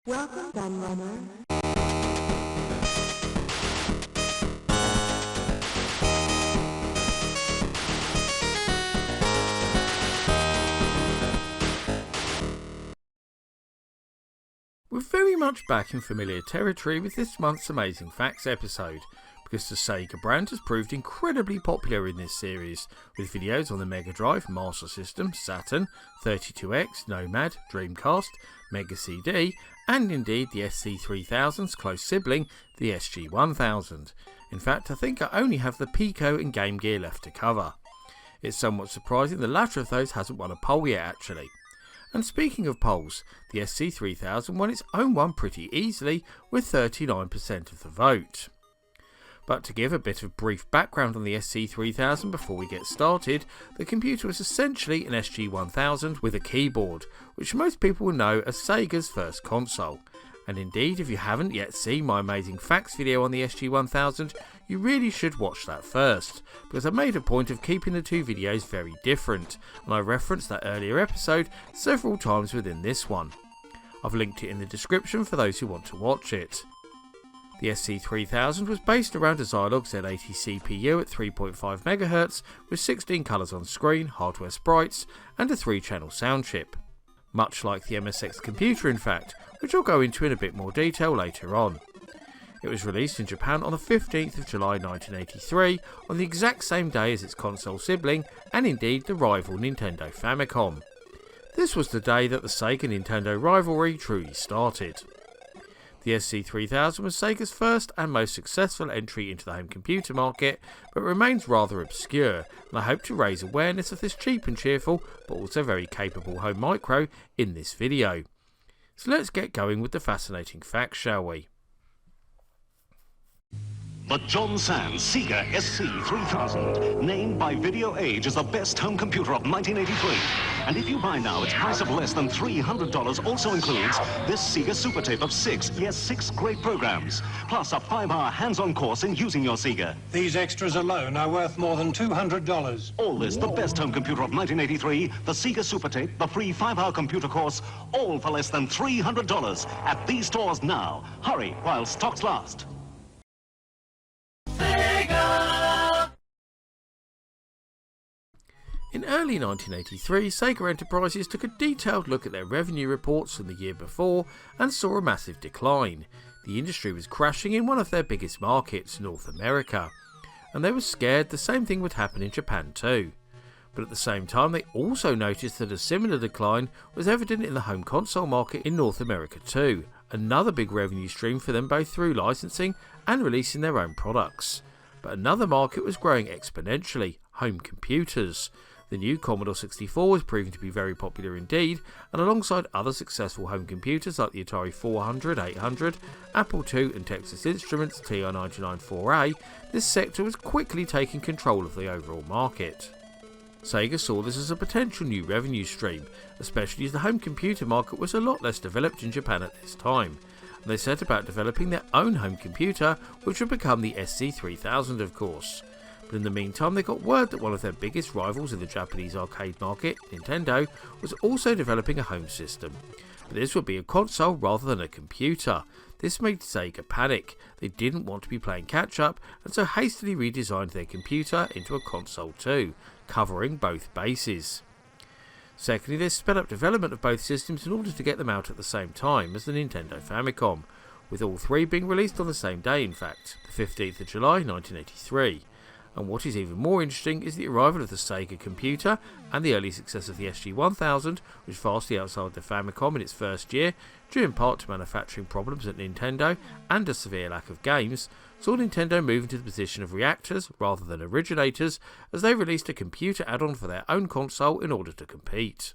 Welcome, Gunrunner. We're very much back in familiar territory with this month's Amazing Facts episode, because the Sega brand has proved incredibly popular in this series, with videos on the Mega Drive, Master System, Saturn, 32X, Nomad, Dreamcast, Mega CD, and indeed the SC-3000's close sibling, the SG-1000. In fact, I think I only have the Pico and Game Gear left to cover. It's somewhat surprising the latter of those hasn't won a poll yet actually. And speaking of polls, the SC-3000 won its own one pretty easily with 39% of the vote. But to give a bit of brief background on the SC-3000 before we get started, the computer was essentially an SG-1000 with a keyboard, which most people will know as Sega's first console. And indeed, if you haven't yet seen my Amazing Facts video on the SG-1000, you really should watch that first, because I made a point of keeping the two videos very different, and I referenced that earlier episode several times within this one. I've linked it in the description for those who want to watch it. The SC-3000 was based around a Zilog Z80 CPU at 3.5 MHz with 16 colours on screen, hardware sprites, and a 3-channel sound chip. Much like the MSX computer in fact, which I'll go into in a bit more detail later on. It was released in Japan on the 15th of July 1983, on the exact same day as its console sibling, and indeed the rival Nintendo Famicom. This was the day that the Sega-Nintendo rivalry truly started. The SC-3000 was Sega's first and most successful entry into the home computer market, but remains rather obscure, and I hope to raise awareness of this cheap and cheerful, but also very capable home micro in this video. So let's get going with the fascinating facts, shall we? The John Sands Sega SC-3000, named by Video Age as the best home computer of 1983. And if you buy now, its price of less than $300 also includes this Sega Super Tape of 6 great programs, plus a 5-hour hands-on course in using your Sega. These extras alone are worth more than $200. All this, the best home computer of 1983, the Sega Super Tape, the free 5-hour computer course, all for less than $300 at these stores now. Hurry while stocks last. In early 1983, Sega Enterprises took a detailed look at their revenue reports from the year before and saw a massive decline. The industry was crashing in one of their biggest markets, North America, and they were scared the same thing would happen in Japan too. But at the same time, they also noticed that a similar decline was evident in the home console market in North America too, another big revenue stream for them both through licensing and releasing their own products. But another market was growing exponentially, home computers. The new Commodore 64 was proving to be very popular indeed, and alongside other successful home computers like the Atari 400, 800, Apple II and Texas Instruments TI-99-4A, this sector was quickly taking control of the overall market. Sega saw this as a potential new revenue stream, especially as the home computer market was a lot less developed in Japan at this time, and they set about developing their own home computer, which would become the SC-3000 of course. But in the meantime, they got word that one of their biggest rivals in the Japanese arcade market, Nintendo, was also developing a home system. But this would be a console rather than a computer. This made Sega panic. They didn't want to be playing catch up, and so hastily redesigned their computer into a console too, covering both bases. Secondly, they sped up development of both systems in order to get them out at the same time as the Nintendo Famicom, with all three being released on the same day in fact, the 15th of July 1983. And what is even more interesting is the arrival of the Sega computer and the early success of the SG-1000, which vastly outside the Famicom in its first year, due in part to manufacturing problems at Nintendo and a severe lack of games, saw Nintendo move into the position of reactors rather than originators as they released a computer add-on for their own console in order to compete.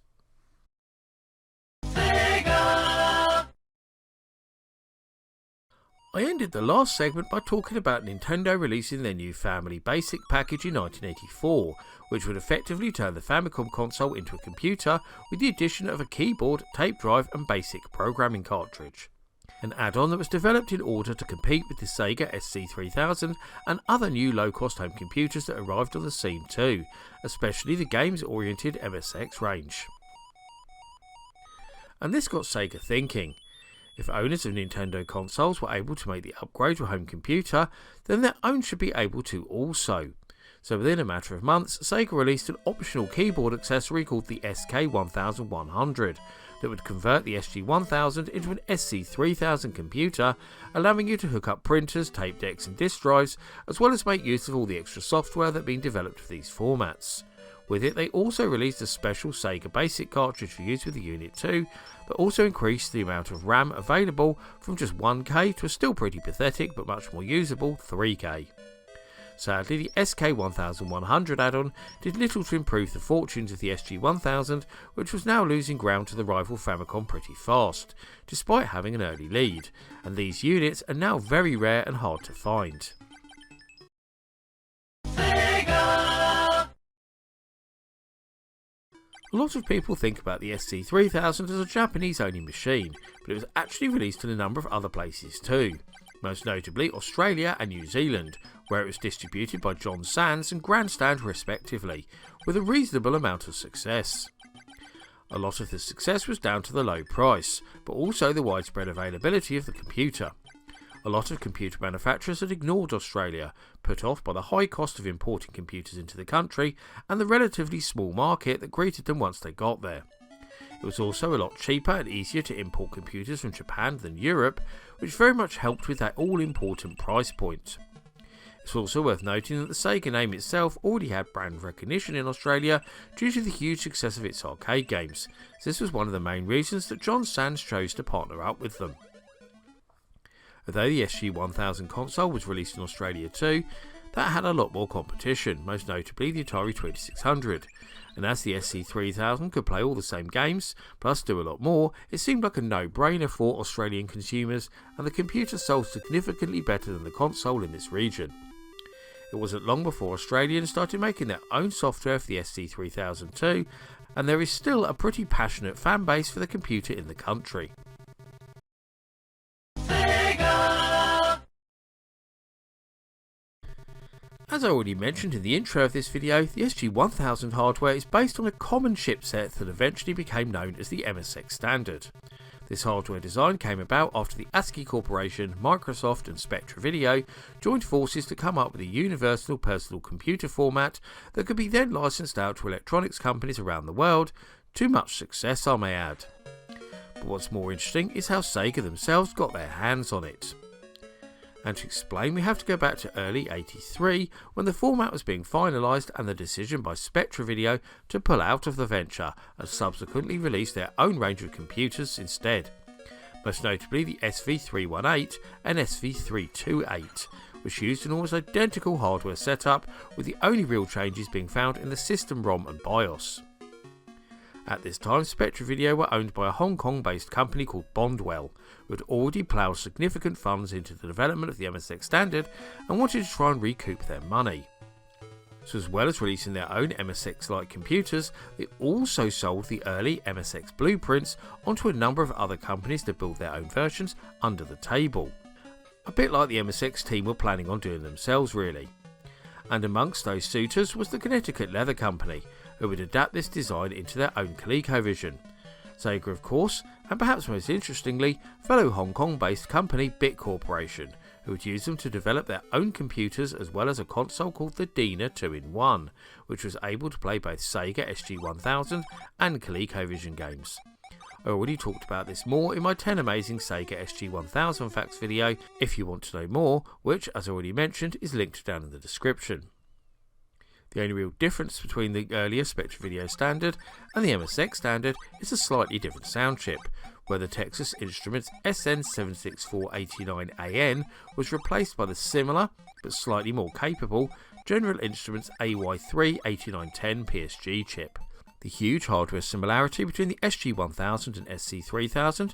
I ended the last segment by talking about Nintendo releasing their new Family Basic package in 1984, which would effectively turn the Famicom console into a computer with the addition of a keyboard, tape drive and basic programming cartridge. An add-on that was developed in order to compete with the Sega SC-3000 and other new low-cost home computers that arrived on the scene too, especially the games-oriented MSX range. And this got Sega thinking. If owners of Nintendo consoles were able to make the upgrade to a home computer, then their own should be able to also. So within a matter of months, Sega released an optional keyboard accessory called the SK-1100 that would convert the SG-1000 into an SC-3000 computer, allowing you to hook up printers, tape decks and disk drives, as well as make use of all the extra software that had been developed for these formats. With it, they also released a special Sega Basic cartridge for use with the Unit 2 that also increased the amount of RAM available from just 1K to a still pretty pathetic but much more usable 3K. Sadly, the SK-1100 add-on did little to improve the fortunes of the SG-1000, which was now losing ground to the rival Famicom pretty fast, despite having an early lead, and these units are now very rare and hard to find. Sega! A lot of people think about the SC-3000 as a Japanese-only machine, but it was actually released in a number of other places too, most notably Australia and New Zealand, where it was distributed by John Sands and Grandstand respectively, with a reasonable amount of success. A lot of the success was down to the low price, but also the widespread availability of the computer. A lot of computer manufacturers had ignored Australia, put off by the high cost of importing computers into the country and the relatively small market that greeted them once they got there. It was also a lot cheaper and easier to import computers from Japan than Europe, which very much helped with that all-important price point. It's also worth noting that the Sega name itself already had brand recognition in Australia due to the huge success of its arcade games, so this was one of the main reasons that John Sands chose to partner up with them. Although the SG-1000 console was released in Australia too, that had a lot more competition, most notably the Atari 2600, and as the SC-3000 could play all the same games, plus do a lot more, it seemed like a no-brainer for Australian consumers, and the computer sold significantly better than the console in this region. It wasn't long before Australians started making their own software for the SC-3000 too, and there is still a pretty passionate fan base for the computer in the country. As I already mentioned in the intro of this video, the SG-1000 hardware is based on a common chipset that eventually became known as the MSX standard. This hardware design came about after the ASCII Corporation, Microsoft and Spectra Video joined forces to come up with a universal personal computer format that could be then licensed out to electronics companies around the world, to much success I may add. But what's more interesting is how Sega themselves got their hands on it. And to explain, we have to go back to early '83 when the format was being finalised and the decision by Spectra Video to pull out of the venture and subsequently release their own range of computers instead, most notably the SV318 and SV328, which used an almost identical hardware setup with the only real changes being found in the system ROM and BIOS. At this time, Spectra Video were owned by a Hong Kong based company called Bondwell, who had already ploughed significant funds into the development of the MSX standard and wanted to try and recoup their money. So as well as releasing their own MSX-like computers, they also sold the early MSX blueprints onto a number of other companies to build their own versions under the table. A bit like the MSX team were planning on doing themselves really. And amongst those suitors was the Connecticut Leather Company, who would adapt this design into their own ColecoVision. Sega of course, and perhaps most interestingly, fellow Hong Kong based company Bit Corporation, who would use them to develop their own computers as well as a console called the Dina 2-in-1, which was able to play both Sega SG-1000 and ColecoVision games. I already talked about this more in my 10 amazing Sega SG-1000 facts video if you want to know more, which as I already mentioned is linked down in the description. The only real difference between the earlier Spectra Video standard and the MSX standard is a slightly different sound chip, where the Texas Instruments SN76489AN was replaced by the similar, but slightly more capable, General Instruments AY38910 PSG chip. The huge hardware similarity between the SG-1000 and SC-3000,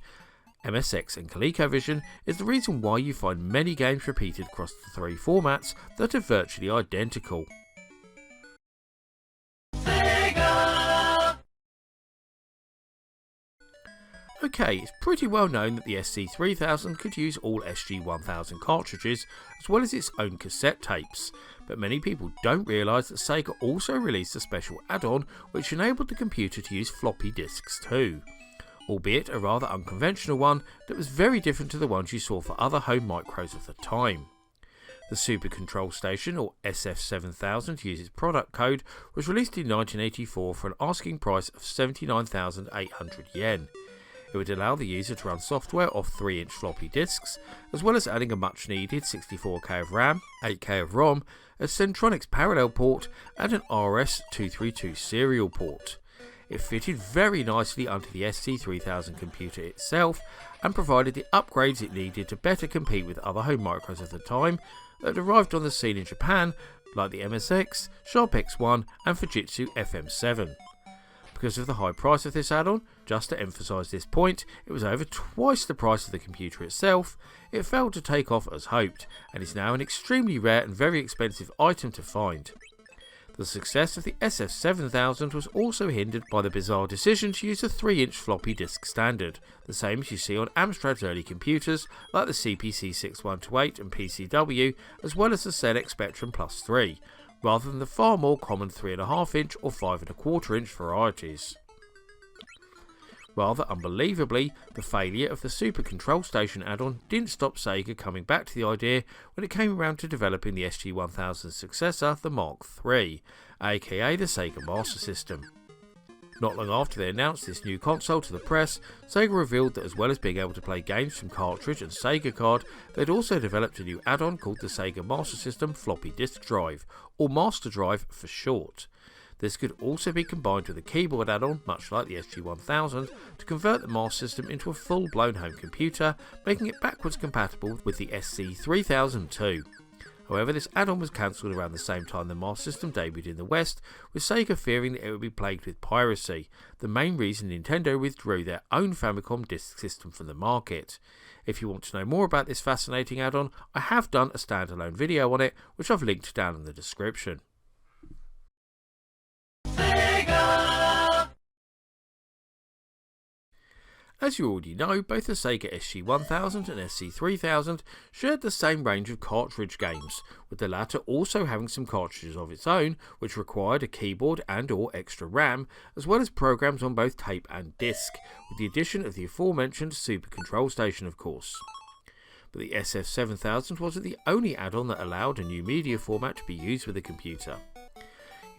MSX and ColecoVision is the reason why you find many games repeated across the three formats that are virtually identical. Okay, it's pretty well known that the SC-3000 could use all SG-1000 cartridges as well as its own cassette tapes, but many people don't realise that Sega also released a special add-on which enabled the computer to use floppy disks too. albeit a rather unconventional one that was very different to the ones you saw for other home micros of the time. The Super Control Station, or SF-3000 to use its product code, was released in 1984 for an asking price of 79,800 yen. It would allow the user to run software off 3-inch floppy disks, as well as adding a much needed 64K of RAM, 8K of ROM, a Centronics parallel port and an RS-232 serial port. It fitted very nicely under the SC-3000 computer itself and provided the upgrades it needed to better compete with other home micros of the time that arrived on the scene in Japan, like the MSX, Sharp X1 and Fujitsu FM7. Because of the high price of this add-on, just to emphasise this point, it was over twice the price of the computer itself. It failed to take off as hoped, and is now an extremely rare and very expensive item to find. The success of the SF-3000 was also hindered by the bizarre decision to use a 3-inch floppy disk standard, the same as you see on Amstrad's early computers like the CPC-6128 and PCW, as well as the ZX Spectrum Plus 3, rather than the far more common 3.5-inch or 5.25-inch varieties. Rather unbelievably, the failure of the Super Control Station add-on didn't stop Sega coming back to the idea when it came around to developing the SG-1000's successor, the Mark III, aka the Sega Master System. Not long after they announced this new console to the press, Sega revealed that as well as being able to play games from cartridge and Sega card, they'd also developed a new add-on called the Sega Master System Floppy Disk Drive, or Master Drive for short. This could also be combined with a keyboard add-on, much like the SG-1000, to convert the Master System into a full-blown home computer, making it backwards compatible with the SC-3000 too. However, this add-on was cancelled around the same time the Master System debuted in the West, with Sega fearing that it would be plagued with piracy, the main reason Nintendo withdrew their own Famicom disk system from the market. If you want to know more about this fascinating add-on, I have done a standalone video on it, which I've linked down in the description. As you already know, both the Sega SG-1000 and SC-3000 shared the same range of cartridge games, with the latter also having some cartridges of its own, which required a keyboard and or extra RAM, as well as programs on both tape and disc, with the addition of the aforementioned Super Control Station of course. But the SF-3000 wasn't the only add-on that allowed a new media format to be used with the computer.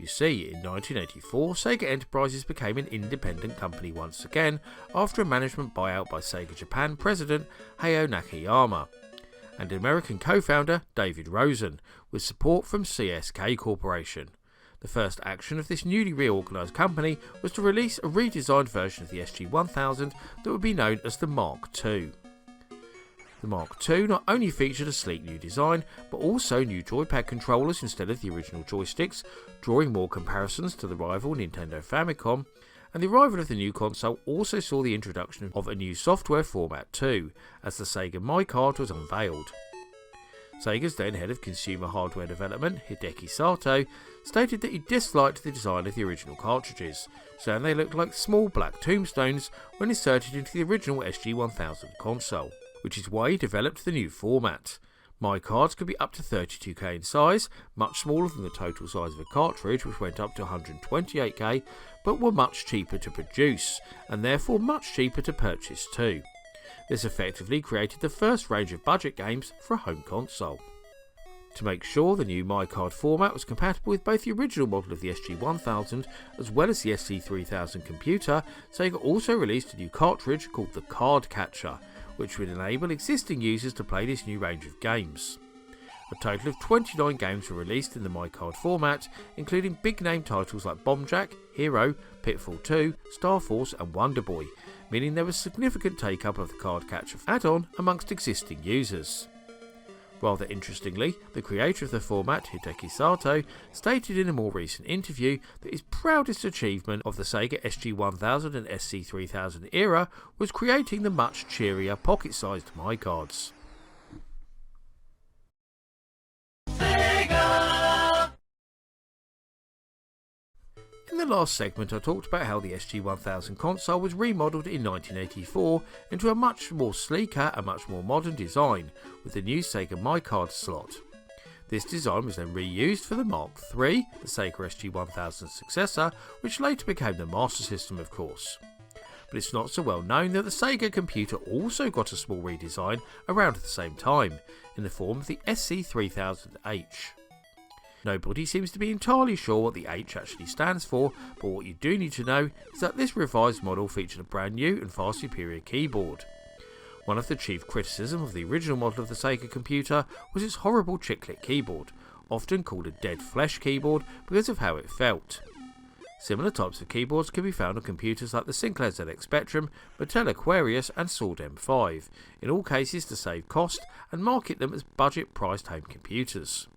You see, in 1984, Sega Enterprises became an independent company once again after a management buyout by Sega Japan president Hayao Nakayama and American co-founder David Rosen, with support from CSK Corporation. The first action of this newly reorganised company was to release a redesigned version of the SG-1000 that would be known as the Mark II. The Mark II not only featured a sleek new design, but also new joypad controllers instead of the original joysticks, drawing more comparisons to the rival Nintendo Famicom, and the arrival of the new console also saw the introduction of a new software format too, as the Sega MyCard was unveiled. Sega's then head of consumer hardware development, Hideki Sato, stated that he disliked the design of the original cartridges, saying they looked like small black tombstones when inserted into the original SG-1000 console, which is why he developed the new format. MyCards could be up to 32K in size, much smaller than the total size of a cartridge, which went up to 128K, but were much cheaper to produce, and therefore much cheaper to purchase too. This effectively created the first range of budget games for a home console. To make sure the new MyCard format was compatible with both the original model of the SG-1000 as well as the SC-3000 computer, Sega also released a new cartridge called the Card Catcher, which would enable existing users to play this new range of games. A total of 29 games were released in the MyCard format, including big name titles like Bomb Jack, Hero, Pitfall 2, Star Force and Wonder Boy, meaning there was significant take-up of the Card Catcher add-on amongst existing users. Rather interestingly, the creator of the format, Hideki Sato, stated in a more recent interview that his proudest achievement of the Sega SG-1000 and SC-3000 era was creating the much cheerier pocket-sized MyCards. In the last segment I talked about how the SG-1000 console was remodelled in 1984 into a much more sleeker and much more modern design with the new Sega MyCard slot. This design was then reused for the Mark III, the Sega SG-1000's successor, which later became the Master System of course. but it's not so well known that the Sega computer also got a small redesign around the same time, in the form of the SC-3000H. Nobody seems to be entirely sure what the H actually stands for, but what you do need to know is that this revised model featured a brand new and far superior keyboard. One of the chief criticisms of the original model of the Sega computer was its horrible chiclet keyboard, often called a dead flesh keyboard because of how it felt. Similar types of keyboards can be found on computers like the Sinclair ZX Spectrum, Mattel Aquarius and Sword M5, in all cases to save cost and market them as budget-priced home computers.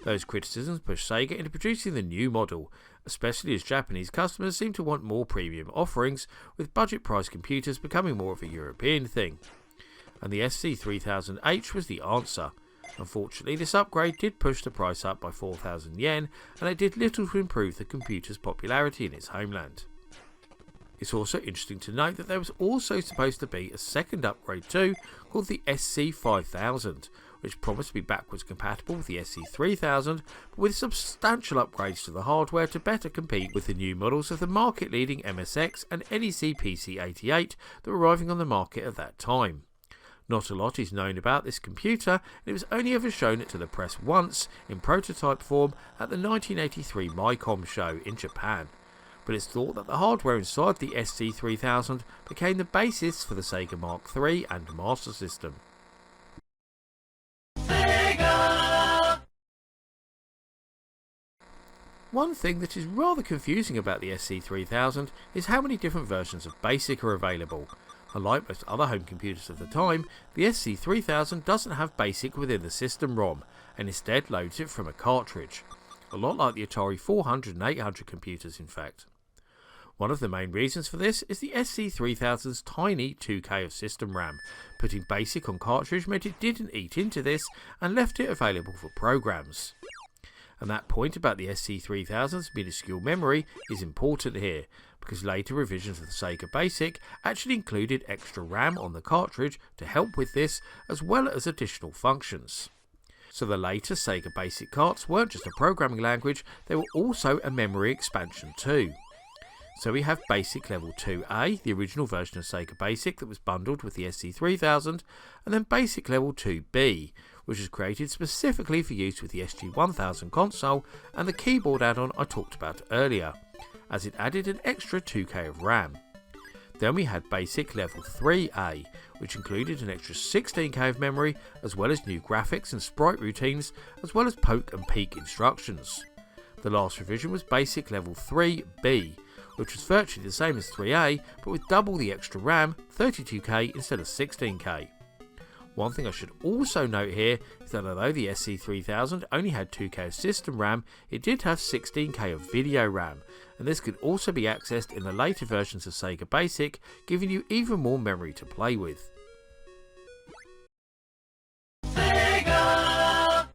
Those criticisms pushed Sega into producing the new model, especially as Japanese customers seem to want more premium offerings, with budget-priced computers becoming more of a European thing. And the SC-3000H was the answer. Unfortunately, this upgrade did push the price up by 4,000 yen, and it did little to improve the computer's popularity in its homeland. It's also interesting to note that there was also supposed to be a second upgrade too, called the SC-5000, which promised to be backwards compatible with the SC-3000, but with substantial upgrades to the hardware to better compete with the new models of the market-leading MSX and NEC PC-88 that were arriving on the market at that time. Not a lot is known about this computer, and it was only ever shown to the press once in prototype form at the 1983 MyCom show in Japan. But it's thought that the hardware inside the SC-3000 became the basis for the Sega Mark III and Master System. Sega! One thing that is rather confusing about the SC-3000 is how many different versions of BASIC are available. Unlike most other home computers of the time, the SC-3000 doesn't have BASIC within the system ROM, and instead loads it from a cartridge. A lot like the Atari 400 and 800 computers in fact. One of the main reasons for this is the SC-3000's tiny 2K of system RAM. Putting BASIC on cartridge meant it didn't eat into this and left it available for programs. And that point about the SC-3000's minuscule memory is important here, because later revisions of the Sega BASIC actually included extra RAM on the cartridge to help with this, as well as additional functions. So the later Sega BASIC carts weren't just a programming language, they were also a memory expansion too. So we have BASIC Level 2A, the original version of Sega BASIC that was bundled with the SC-3000, and then BASIC Level 2B, which was created specifically for use with the SG-1000 console and the keyboard add-on I talked about earlier, as it added an extra 2K of RAM. Then we had BASIC Level 3A, which included an extra 16K of memory, as well as new graphics and sprite routines, as well as poke and peek instructions. The last revision was BASIC Level 3B, which was virtually the same as 3A, but with double the extra RAM, 32K instead of 16K. One thing I should also note here is that although the SC-3000 only had 2K of system RAM, it did have 16K of video RAM, and this could also be accessed in the later versions of Sega BASIC, giving you even more memory to play with. Sega!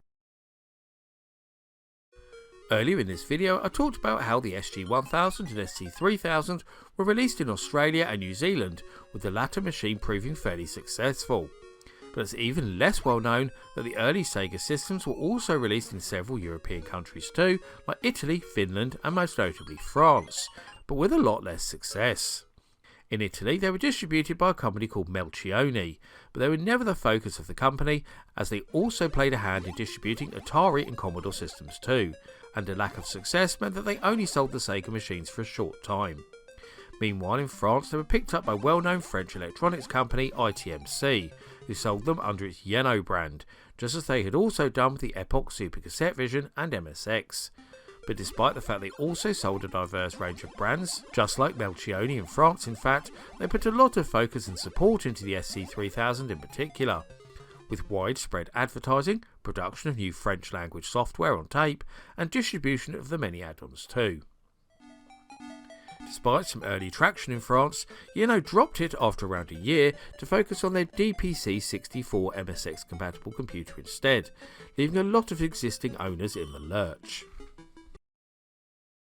Earlier in this video I talked about how the SG-1000 and SC-3000 were released in Australia and New Zealand, with the latter machine proving fairly successful. But it's even less well known that the early Sega systems were also released in several European countries too, like Italy, Finland and most notably France, but with a lot less success. In Italy they were distributed by a company called Melchioni, but they were never the focus of the company, as they also played a hand in distributing Atari and Commodore systems too, and a lack of success meant that they only sold the Sega machines for a short time. Meanwhile in France they were picked up by well-known French electronics company ITMC, who sold them under its Yeno brand, just as they had also done with the Epoch Super Cassette Vision and MSX. But despite the fact they also sold a diverse range of brands, just like Melchioni in France in fact, they put a lot of focus and support into the SC-3000 in particular, with widespread advertising, production of new French language software on tape, and distribution of the many add-ons too. Despite some early traction in France, Yeno dropped it after around a year to focus on their DPC-64 MSX compatible computer instead, leaving a lot of existing owners in the lurch.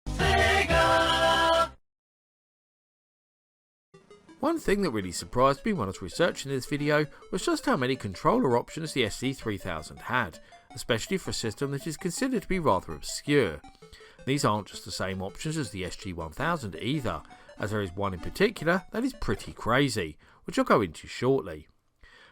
Sega! One thing that really surprised me when I was researching this video was just how many controller options the SC-3000 had, especially for a system that is considered to be rather obscure. These aren't just the same options as the SG-1000 either, as there is one in particular that is pretty crazy, which I'll go into shortly.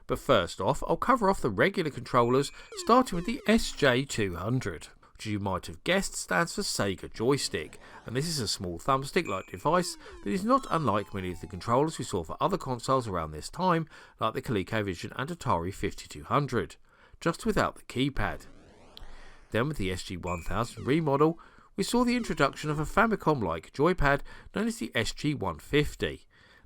But first off, I'll cover off the regular controllers, starting with the SJ-200, which you might have guessed stands for Sega Joystick, and this is a small thumbstick-like device that is not unlike many of the controllers we saw for other consoles around this time, like the ColecoVision and Atari 5200, just without the keypad. Then with the SG-1000 remodel, we saw the introduction of a Famicom-like joypad known as the SG-150.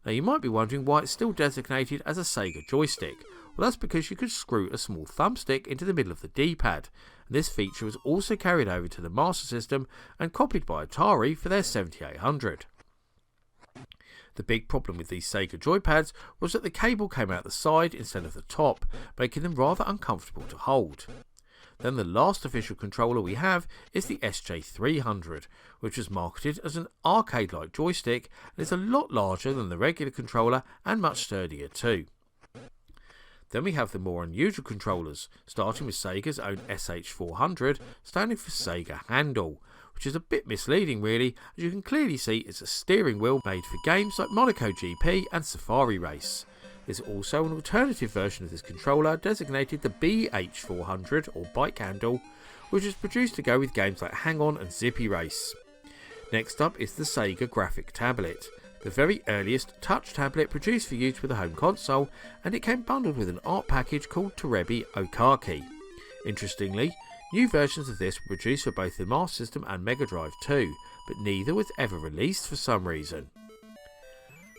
Now you might be wondering why it's still designated as a Sega joystick. Well, that's because you could screw a small thumbstick into the middle of the D-pad, and this feature was also carried over to the Master System and copied by Atari for their 7800. The big problem with these Sega joypads was that the cable came out the side instead of the top, making them rather uncomfortable to hold. Then the last official controller we have is the SJ-300, which was marketed as an arcade-like joystick and is a lot larger than the regular controller and much sturdier too. Then we have the more unusual controllers, starting with Sega's own SH-400, standing for Sega Handle, which is a bit misleading really, as you can clearly see it's a steering wheel made for games like Monaco GP and Safari Race. There's also an alternative version of this controller designated the BH-400 or Bike Handle, which was produced to go with games like Hang On and Zippy Race. Next up is the Sega Graphic Tablet, the very earliest touch tablet produced for use with a home console, and it came bundled with an art package called Terebi Okaki. Interestingly, new versions of this were produced for both the Master System and Mega Drive too, but neither was ever released for some reason.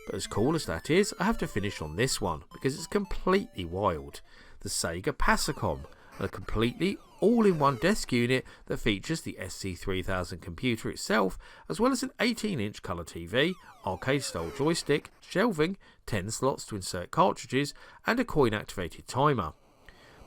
But as cool as that is, I have to finish on this one, because it's completely wild. The Sega Pasicom, a completely all-in-one desk unit that features the SC-3000 computer itself, as well as an 18-inch colour TV, arcade-style joystick, shelving, 10 slots to insert cartridges, and a coin-activated timer.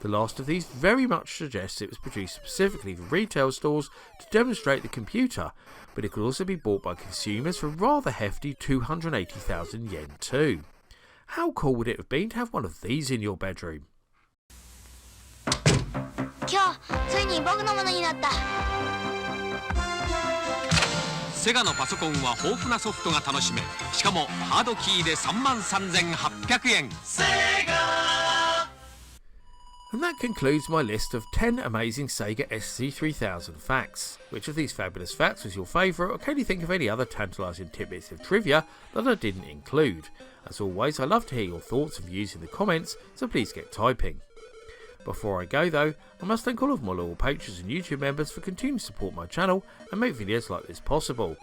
The last of these very much suggests it was produced specifically for retail stores to demonstrate the computer, but it could also be bought by consumers for rather hefty 280,000 yen too. How cool would it have been to have one of these in your bedroom? 今日ついに僕のものになった。セガのパソコンは豊富なソフトが楽しめ、しかもハードキーで33,800円。And that concludes my list of 10 amazing Sega SC-3000 facts. Which of these fabulous facts was your favourite, or can you think of any other tantalising tidbits of trivia that I didn't include? As always, I love to hear your thoughts and views in the comments, so please get typing. Before I go though, I must thank all of my loyal patrons and YouTube members for continuing to support my channel and make videos like this possible.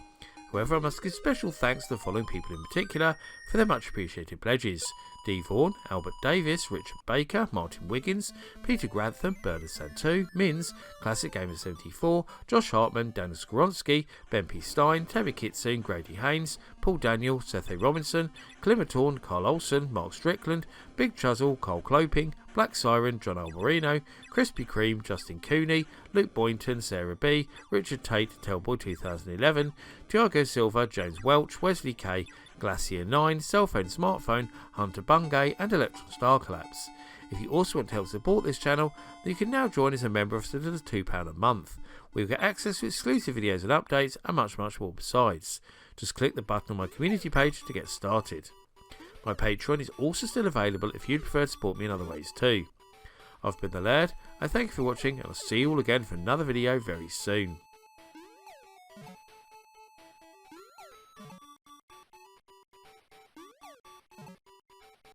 However, I must give special thanks to the following people in particular for their much appreciated pledges: Dee Vaughan, Albert Davis, Richard Baker, Martin Wiggins, Peter Grantham, Bernard Santu, Mins, Classic Gamer 74, Josh Hartman, Daniel Skoronsky, Ben P. Stein, Tabby Kitsune, Grady Haynes, Paul Daniel, Seth A. Robinson, Climatorn, Carl Olsen, Mark Strickland, Big Chuzzle, Carl Cloping, Black Siren, John Alvarino, Krispy Kreme, Justin Cooney, Luke Boynton, Sarah B, Richard Tate, Telboy 2011, Tiago Silva, James Welch, Wesley K, Glacier 9, Cellphone Smartphone, Hunter Bungay and Electron Star Collapse. If you also want to help support this channel, then you can now join as a member of as little as £2 a month, where you'll get access to exclusive videos and updates and much more besides. Just click the button on my community page to get started. My Patreon is also still available if you'd prefer to support me in other ways too. I've been the Laird, I thank you for watching, and I'll see you all again for another video very soon.